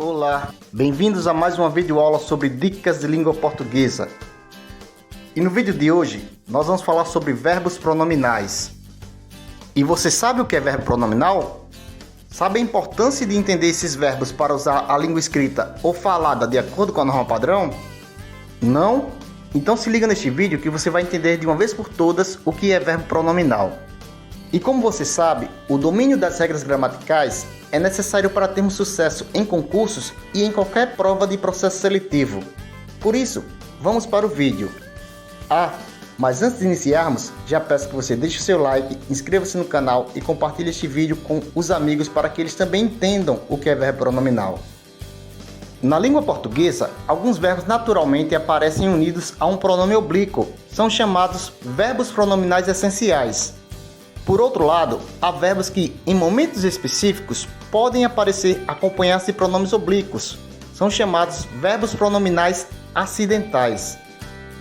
Olá, bem-vindos a mais uma videoaula sobre dicas de língua portuguesa. E no vídeo de hoje, nós vamos falar sobre verbos pronominais. E você sabe o que é verbo pronominal? Sabe a importância de entender esses verbos para usar a língua escrita ou falada de acordo com a norma padrão? Não? Então se liga neste vídeo que você vai entender de uma vez por todas o que é verbo pronominal. E como você sabe, o domínio das regras gramaticais é necessário para termos sucesso em concursos e em qualquer prova de processo seletivo. Por isso, vamos para o vídeo. Mas antes de iniciarmos, já peço que você deixe o seu like, inscreva-se no canal e compartilhe este vídeo com os amigos para que eles também entendam o que é verbo pronominal. Na língua portuguesa, alguns verbos naturalmente aparecem unidos a um pronome oblíquo. São chamados verbos pronominais essenciais. Por outro lado, há verbos que, em momentos específicos, podem aparecer acompanhados de pronomes oblíquos. São chamados verbos pronominais acidentais.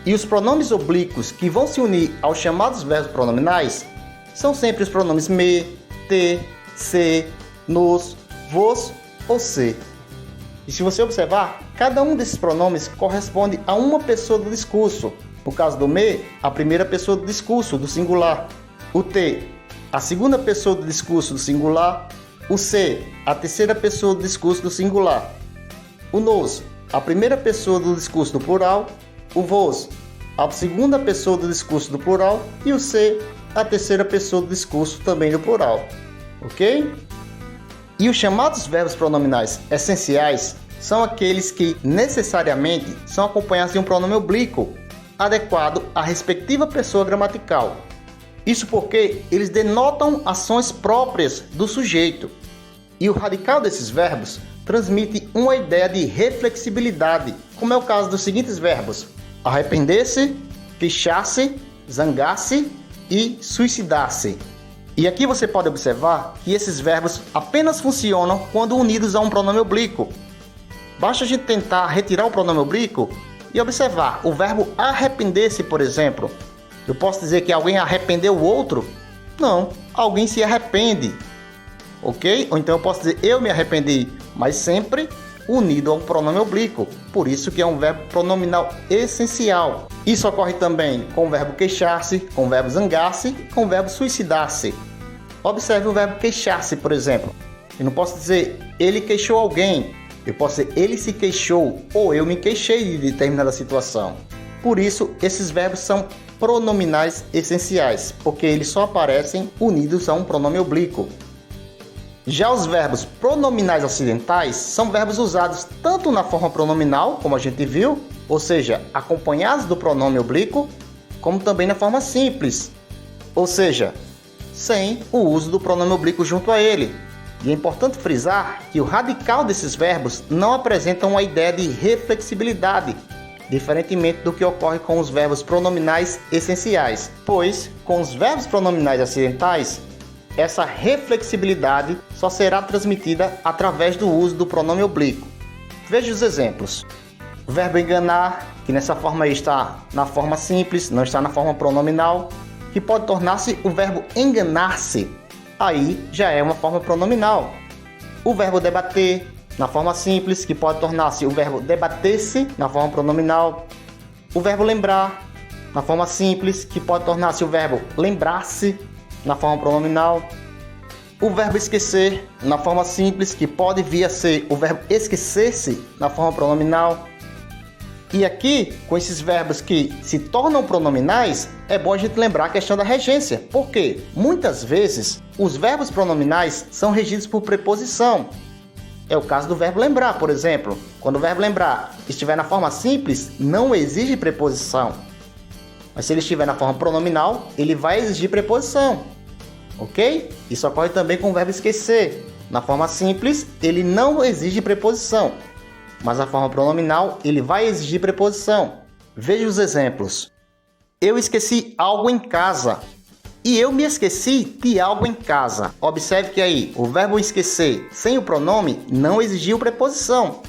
E os pronomes oblíquos que vão se unir aos chamados verbos pronominais são sempre os pronomes me, te, se, nos, vos ou se. E se você observar, cada um desses pronomes corresponde a uma pessoa do discurso. No caso do me, a primeira pessoa do discurso, do singular. O te, a segunda pessoa do discurso do singular. O se, a terceira pessoa do discurso do singular. O nos, a primeira pessoa do discurso do plural. O vos, a segunda pessoa do discurso do plural. E o se, a terceira pessoa do discurso também do plural. Ok? E os chamados verbos pronominais essenciais são aqueles que necessariamente são acompanhados de um pronome oblíquo adequado à respectiva pessoa gramatical. Isso porque eles denotam ações próprias do sujeito. E o radical desses verbos transmite uma ideia de reflexibilidade, como é o caso dos seguintes verbos: arrepender-se, queixar-se, zangar-se e suicidar-se. E aqui você pode observar que esses verbos apenas funcionam quando unidos a um pronome oblíquo. Basta a gente tentar retirar o pronome oblíquo e observar o verbo arrepender-se, por exemplo. Eu posso dizer que alguém arrependeu o outro? Não, alguém se arrepende. Ok? Ou então eu posso dizer eu me arrependi, mas sempre unido a um pronome oblíquo. Por isso que é um verbo pronominal essencial. Isso ocorre também com o verbo queixar-se, com o verbo zangar-se e com o verbo suicidar-se. Observe o verbo queixar-se, por exemplo. Eu não posso dizer ele queixou alguém. Eu posso dizer ele se queixou ou eu me queixei de determinada situação. Por isso, esses verbos são pronominais essenciais, porque eles só aparecem unidos a um pronome oblíquo. Já os verbos pronominais acidentais são verbos usados tanto na forma pronominal, como a gente viu, ou seja, acompanhados do pronome oblíquo, como também na forma simples, ou seja, sem o uso do pronome oblíquo junto a ele. E é importante frisar que o radical desses verbos não apresenta uma ideia de reflexibilidade, diferentemente do que ocorre com os verbos pronominais essenciais, pois, com os verbos pronominais acidentais, essa reflexibilidade só será transmitida através do uso do pronome oblíquo. Veja os exemplos. O verbo enganar, que nessa forma aí está na forma simples, não está na forma pronominal, que pode tornar-se o verbo enganar-se. Aí já é uma forma pronominal. O verbo debater, na forma simples, que pode tornar-se o verbo debater-se, na forma pronominal. O verbo lembrar, na forma simples, que pode tornar-se o verbo lembrar-se, na forma pronominal. O verbo esquecer, na forma simples, que pode vir a ser o verbo esquecer-se, na forma pronominal. E aqui, com esses verbos que se tornam pronominais, é bom a gente lembrar a questão da regência, porque muitas vezes os verbos pronominais são regidos por preposição. É o caso do verbo lembrar, por exemplo. Quando o verbo lembrar estiver na forma simples, não exige preposição. Mas se ele estiver na forma pronominal, ele vai exigir preposição. Ok? Isso ocorre também com o verbo esquecer. Na forma simples, ele não exige preposição. Mas na forma pronominal, ele vai exigir preposição. Veja os exemplos. Eu esqueci algo em casa. E eu me esqueci de algo em casa. Observe que aí o verbo esquecer sem o pronome não exigiu preposição.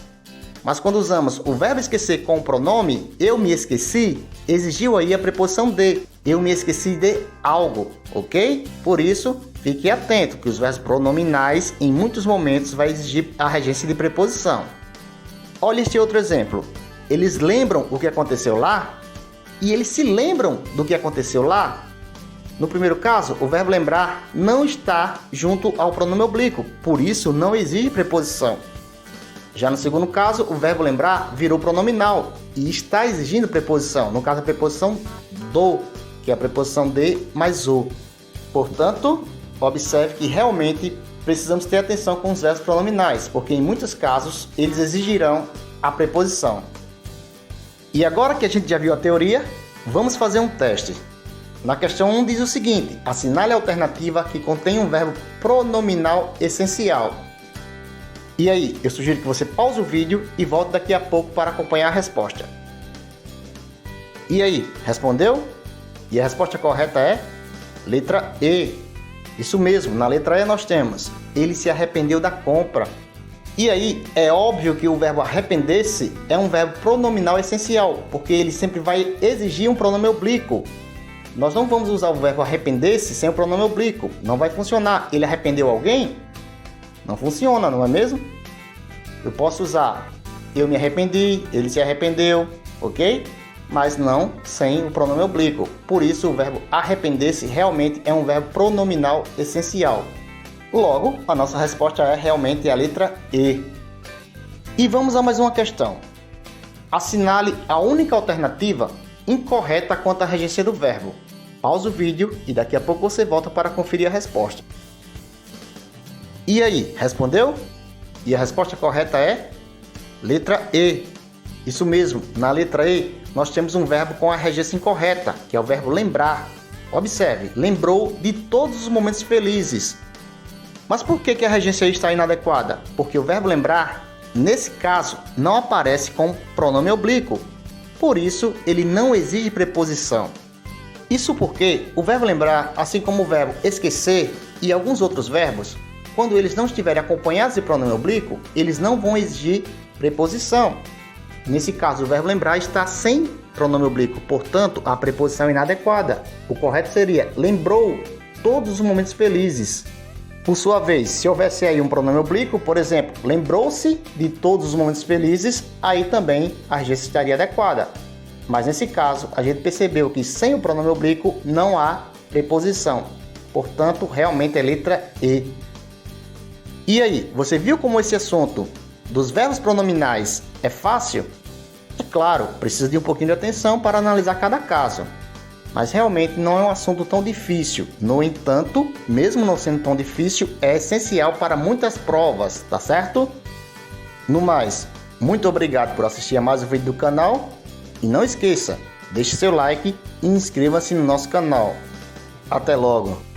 Mas quando usamos o verbo esquecer com o pronome eu me esqueci, exigiu aí a preposição de. Eu me esqueci de algo, ok? Por isso, fique atento que os verbos pronominais em muitos momentos vai exigir a regência de preposição. Olha este outro exemplo. Eles lembram o que aconteceu lá e eles se lembram do que aconteceu lá. No primeiro caso, o verbo lembrar não está junto ao pronome oblíquo, por isso não exige preposição. Já no segundo caso, o verbo lembrar virou pronominal e está exigindo preposição. No caso, a preposição do, que é a preposição de mais o. Portanto, observe que realmente precisamos ter atenção com os verbos pronominais, porque em muitos casos eles exigirão a preposição. E agora que a gente já viu a teoria, vamos fazer um teste. Na questão 1 diz o seguinte: assinale a alternativa que contém um verbo pronominal essencial. E aí, eu sugiro que você pause o vídeo e volte daqui a pouco para acompanhar a resposta. E aí, respondeu? E a resposta correta é letra E. Isso mesmo, na letra E nós temos: ele se arrependeu da compra. E aí, é óbvio que o verbo arrepender-se é um verbo pronominal essencial, porque ele sempre vai exigir um pronome oblíquo. Nós não vamos usar o verbo arrepender-se sem o pronome oblíquo. Não vai funcionar. Ele arrependeu alguém? Não funciona, não é mesmo? Eu posso usar eu me arrependi, ele se arrependeu, ok? Mas não sem o pronome oblíquo. Por isso, o verbo arrepender-se realmente é um verbo pronominal essencial. Logo, a nossa resposta é realmente a letra E. E vamos a mais uma questão. Assinale a única alternativa incorreta quanto à regência do verbo. Pausa o vídeo e daqui a pouco você volta para conferir a resposta. E aí, respondeu? E a resposta correta é letra E. Isso mesmo, na letra E nós temos um verbo com a regência incorreta, que é o verbo lembrar. Observe, lembrou de todos os momentos felizes. Mas por que a regência aí está inadequada? Porque o verbo lembrar, nesse caso, não aparece com pronome oblíquo. Por isso, ele não exige preposição. Isso porque o verbo lembrar, assim como o verbo esquecer e alguns outros verbos, quando eles não estiverem acompanhados de pronome oblíquo, eles não vão exigir preposição. Nesse caso, o verbo lembrar está sem pronome oblíquo, portanto, a preposição é inadequada. O correto seria lembrou todos os momentos felizes. Por sua vez, se houvesse aí um pronome oblíquo, por exemplo, lembrou-se de todos os momentos felizes, aí também a regência estaria adequada. Mas nesse caso, a gente percebeu que sem o pronome oblíquo não há preposição. Portanto, realmente é letra E. E aí, você viu como esse assunto dos verbos pronominais é fácil? É claro, precisa de um pouquinho de atenção para analisar cada caso. Mas realmente não é um assunto tão difícil. No entanto, mesmo não sendo tão difícil, é essencial para muitas provas, tá certo? No mais, muito obrigado por assistir a mais um vídeo do canal. E não esqueça, deixe seu like e inscreva-se no nosso canal. Até logo!